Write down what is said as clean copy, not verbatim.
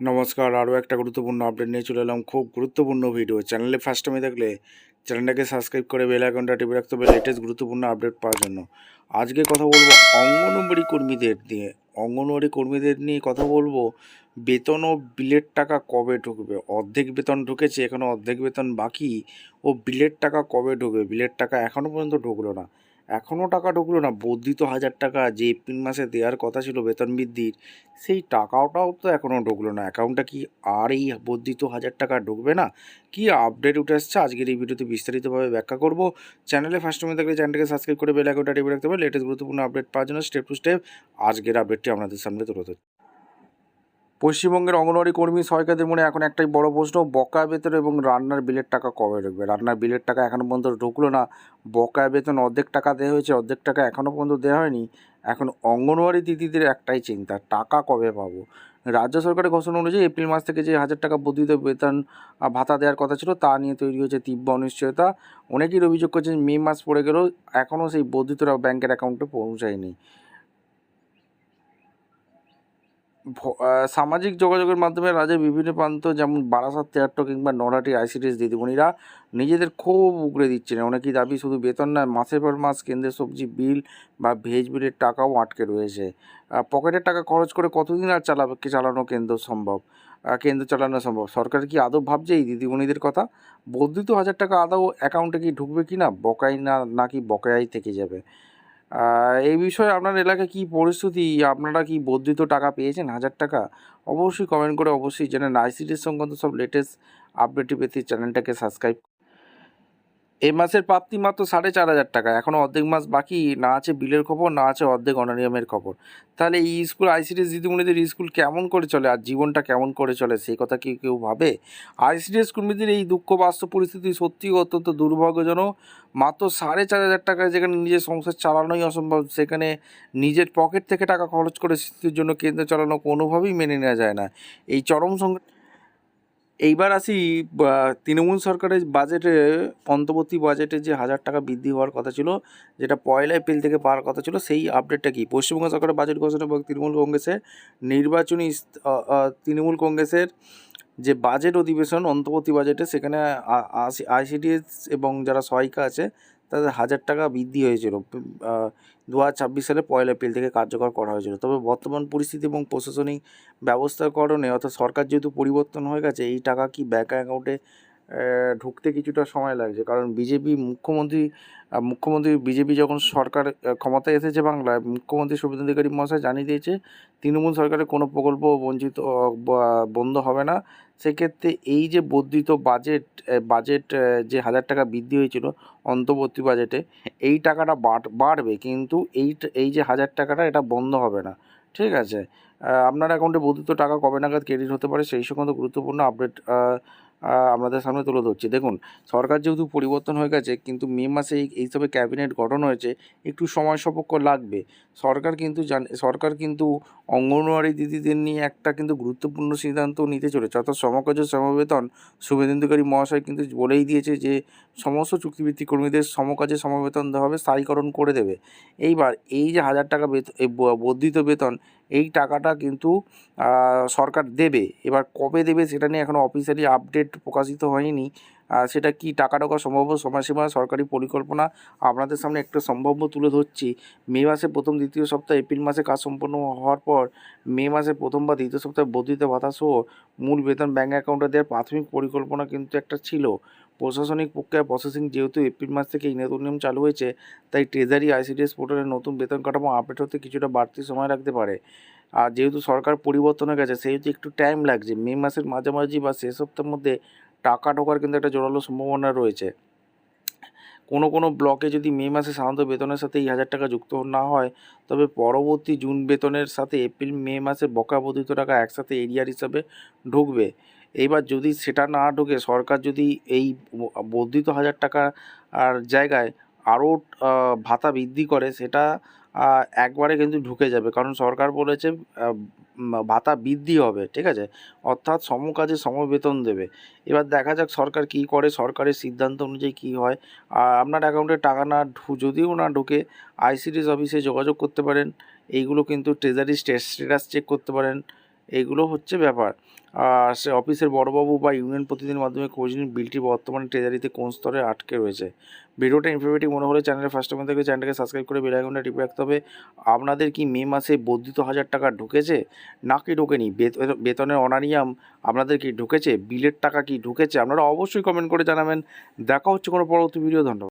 নমস্কার, আরও একটা গুরুত্বপূর্ণ আপডেট নিয়ে চলে এলাম। খুব গুরুত্বপূর্ণ ভিডিও। চ্যানেলে ফার্স্ট টাইমে দেখলে চ্যানেলটাকে সাবস্ক্রাইব করে বেল আইকনটা টিপে রাখতে হবে লেটেস্ট গুরুত্বপূর্ণ আপডেট পাওয়ার জন্য। আজকে কথা বলবো অঙ্গনওয়াড়ি কর্মীদের নিয়ে। অঙ্গনওয়াড়ি কর্মীদের নিয়ে কথা বলবো, বেতন ও বিলের টাকা কবে ঢুকবে? অর্ধেক বেতন ঢুকেছে, এখনও অর্ধেক বেতন বাকি। ও বিলের টাকা কবে ঢুকবে? বিলের টাকা এখনও পর্যন্ত ঢুকলো না। এখনও টাকা ঢুকলো না। বর্ধিত 1000 টাকা যে এপ্রিল মাসে দেওয়ার কথা ছিল বেতন বৃদ্ধির, সেই টাকাটাও তো এখনও ঢুকলো না। অ্যাকাউন্টটা কি আর এই বর্ধিত 1000 টাকা ঢুকবে না? কি আপডেট উঠে আসছে আজকের এই ভিডিওতে বিস্তারিতভাবে ব্যাখ্যা করব। চ্যানেলে ফার্স্ট টাইমে থাকলে চ্যানেলটাকে সাবস্ক্রাইব করে বেল আইকনটা টিপে রাখতে হবে লেটেস্ট গুরুত্বপূর্ণ আপডেট পাওয়ার জন্য। স্টেপ টু স্টেপ আজকের আপডেটটি আপনাদের সামনে তুলে ধরছি। পশ্চিমবঙ্গের অঙ্গনওয়াড়ি কর্মী সহায়িকাদের মনে এখন একটাই বড় প্রশ্ন, বকেয়া বেতন এবং রান্নার বিলের টাকা কবে ঢুকবে? রান্নার বিলের টাকা এখনও পর্যন্ত ঢুকলো না। বকেয়া বেতন অর্ধেক টাকা দেওয়া হয়েছে, অর্ধেক টাকা এখনও পর্যন্ত দেওয়া হয়নি। এখন অঙ্গনওয়াড়ি দিদিদের একটাই চিন্তা, টাকা কবে পাবো। রাজ্য সরকারের ঘোষণা অনুযায়ী এপ্রিল মাস থেকে যে 1000 টাকা বর্ধিত বেতন ভাতা দেওয়ার কথা ছিল তা নিয়ে তৈরি হয়েছে তীব্র অনিশ্চয়তা। অনেকেই অভিযোগ করছেন মে মাস পড়ে গেলেও এখনও সেই বর্ধিতরা ব্যাংকের অ্যাকাউন্টে পৌঁছায়নি। সামাজিক যোগাযোগের মাধ্যমে রাজ্যের বিভিন্ন প্রান্ত যেমন বারাসাত, তেয়াট্ট কিংবা নলহাটি আইসিডিএস দিদিমণিরা নিজেদের ক্ষোভ উগরে দিচ্ছেন। অনেকেই দাবি শুধু বেতন নয়, মাসের পর মাস কেন্দ্রের সবজি বিল বা ভেজ বিলের টাকাও আটকে রয়েছে। পকেটের টাকা খরচ করে কতদিন আর চালানো কেন্দ্র চালানো সম্ভব? সরকার কি আদৌ ভাবছে এই দিদিমণিদের কথা? বর্ধিত 1000 টাকা আদৌ অ্যাকাউন্টে কি ঢুকবে কি না, বকেয়াই নাকি বকেয়াই থেকে যাবে? এই বিষয়ে আপনার এলাকায় কী পরিস্থিতি? আপনারা কি বর্ধিত টাকা পেয়েছেন 1000 টাকা? অবশ্যই কমেন্ট করে অবশ্যই জানান। আইসিডিএস সংক্রান্ত সব লেটেস্ট আপডেটটি পেতে চ্যানেলটাকে সাবস্ক্রাইব। এই মাসের প্রাপ্তি মাত্র 4500 টাকা। এখনও অর্ধেক মাস বাকি। না আছে বিলের খবর, না আছে অর্ধেক অনারিয়ামের খবর। তাহলে এই স্কুল আইসিডিএস দিদিমণিদের স্কুল কেমন করে চলে আর জীবনটা কেমন করে চলে, সেই কথা কি কেউ ভাবে? আইসিডিএস কর্মীদের এই দুঃখ বাস্তব পরিস্থিতি সত্যিই অত্যন্ত দুর্ভাগ্যজনক। মাত্র 4500 টাকায় যেখানে নিজের সংসার চালানোই অসম্ভব, সেখানে নিজের পকেট থেকে টাকা খরচ করে শিশুদের জন্য কেন্দ্র চালানো কোনোভাবেই মেনে নেওয়া যায় না। এই চরম এইবার আসি তৃণমূল সরকারের বাজেটে, অন্তর্বর্তী বাজেটে যে 1000 টাকা বৃদ্ধি হওয়ার কথা ছিল, যেটা 1 এপ্রিল থেকে পাওয়ার কথা ছিল, সেই আপডেটটা কি? পশ্চিমবঙ্গ সরকারের বাজেট ঘোষণা এবং তৃণমূল কংগ্রেসের যে বাজেট অধিবেশন অন্তর্বর্তী বাজেটে, সেখানে আইসিডিএস এবং যারা সহায়িকা আছে তাদের 1000 টাকা বৃদ্ধি হয়েছিল। 2026 সালে 1 এপ্রিল থেকে কার্যকর করা হয়েছিল। তবে বর্তমান পরিস্থিতি এবং প্রশাসনিক ব্যবস্থার কারণে, অর্থাৎ সরকার যেহেতু পরিবর্তন হয়ে গেছে, এই টাকা কি ব্যাঙ্ক অ্যাকাউন্টে ঢুকতে কিছুটা সময় লাগছে। কারণ মুখ্যমন্ত্রী বিজেপি যখন সরকার ক্ষমতায় এসেছে বাংলায়, মুখ্যমন্ত্রী শুভেন্দু অধিকারী মহাশয় জানিয়ে দিয়েছে তৃণমূল সরকারের কোনো প্রকল্প বন্ধ হবে না। সেক্ষেত্রে এই যে বর্ধিত বাজেট যে 1000 টাকা বৃদ্ধি হয়েছিল অন্তর্বর্তী বাজেটে, এই টাকাটা বাড়বে, কিন্তু এই যে 1000 টাকাটা এটা বন্ধ হবে না। ঠিক আছে? আপনার অ্যাকাউন্টে বর্ধিত টাকা কবে নাগাদ ক্রেডিট হতে পারে সেই সংক্রান্ত গুরুত্বপূর্ণ আপডেট আপনাদের সামনে তুলে ধরছি। দেখুন, সরকার যেহেতু পরিবর্তন হয়ে গেছে, কিন্তু মে মাসে এইসবে ক্যাবিনেট গঠন হয়েছে, একটু সময় সাপেক্ষ লাগবে। সরকার কিন্তু অঙ্গনওয়াড়ি দিদিদের নিয়ে একটা কিন্তু গুরুত্বপূর্ণ সিদ্ধান্ত নিতে চলেছে, অর্থাৎ সমকাজের সমবেতন। শুভেন্দু অধিকারী মহাশয় কিন্তু বলেই দিয়েছে যে সমস্ত চুক্তিভিত্তিক কর্মীদের সমকাজে সমবেতন দেওয়া হবে, স্থায়ীকরণ করে দেবে। এইবার এই যে 1000 টাকা বর্ধিত বেতন, এই টাকাটা কিন্তু সরকার দেবে। এবার কবে দেবে সেটা নিয়ে এখনও অফিসিয়ালি আপডেট প্রকাশিত হয়নি। সেটা কি টাকা ঢোকা সম্ভাব্য সময়সীমা, সরকারি পরিকল্পনা আপনাদের সামনে একটা সম্ভাব্য তুলে ধরছি। মে মাসে প্রথম দ্বিতীয় সপ্তাহে, এপ্রিল মাসে কাজ সম্পন্ন হওয়ার পর মে মাসে প্রথম বা দ্বিতীয় সপ্তাহে বর্ধিত ভাতা সহ মূল বেতন ব্যাঙ্ক অ্যাকাউন্টে দেওয়ার প্রাথমিক পরিকল্পনা কিন্তু একটা ছিল। প্রশাসনিক প্রক্রিয়া প্রসেসিং যেহেতু এপ্রিল মাস থেকে এই নতুন নিয়ম চালু হয়েছে, তাই ট্রেজারি আইসিডিএস পোর্টালের নতুন বেতন কাঠামো আপডেট হতে কিছুটা বাড়তি সময় লাগতে পারে। আর যেহেতু সরকার পরিবর্তন হয়ে গেছে, সেহেতু একটু টাইম লাগছে। মে মাসের মাঝামাঝি বা শেষ সপ্তাহের মধ্যে টাকা ঢোকার কিন্তু একটা জোরালো সম্ভাবনা রয়েছে। কোনো ব্লকে যদি মে মাসে সাধারণত বেতনের সাথে এই 1000 টাকা যুক্ত না হয়, তবে পরবর্তী জুন বেতনের সাথে এপ্রিল মে মাসে বকেয়া বর্ধিত টাকা একসাথে এরিয়ার হিসাবে ঢুকবে। এইবার যদি সেটা না ঢুকে, সরকার যদি এই বর্ধিত 1000 টাকা আর জায়গায় আরও ভাতা বৃদ্ধি করে, সেটা একবারে কিন্তু ঢুকে যাবে। কারণ সরকার বলেছে ভাতা বৃদ্ধি হবে, ঠিক আছে? অর্থাৎ সমকাজে সমবেতন দেবে। এবার দেখা যাক সরকার কী করে, সরকারের সিদ্ধান্ত অনুযায়ী কী হয়। আপনার অ্যাকাউন্টে টাকা যদিও না ঢোকে, আইসিডিএস অফিসে যোগাযোগ করতে পারেন। এইগুলো কিন্তু ট্রেজারি স্ট্যাটাস চেক করতে পারেন। এইগুলো হচ্ছে ব্যাপার। আর সে অফিসের বড়বাবু বা ইউনিয়ন প্রতিনিধির মাধ্যমে খোঁজ নিন বিলটি বর্তমানে ট্রেজারিতে কোন স্তরে আটকে রয়েছে। ভিডিওটা ইনফরমেটিভ মনে হলে চ্যানেলে ফার্স্ট টাইম থেকে চ্যানেলটাকে সাবস্ক্রাইব করে বেল আইকনটা টিপে রাখতে হবে। আপনাদের কি মে মাসে বর্ধিত 1000 টাকা ঢুকেছে নাকি ঢোকেনি? বেতনের অনারিয়াম আপনাদের কি ঢুকেছে? বিলের টাকা কি ঢুকেছে? আপনারা অবশ্যই কমেন্ট করে জানাবেন। দেখা হচ্ছে কোনো পরবর্তী ভিডিও। ধন্যবাদ।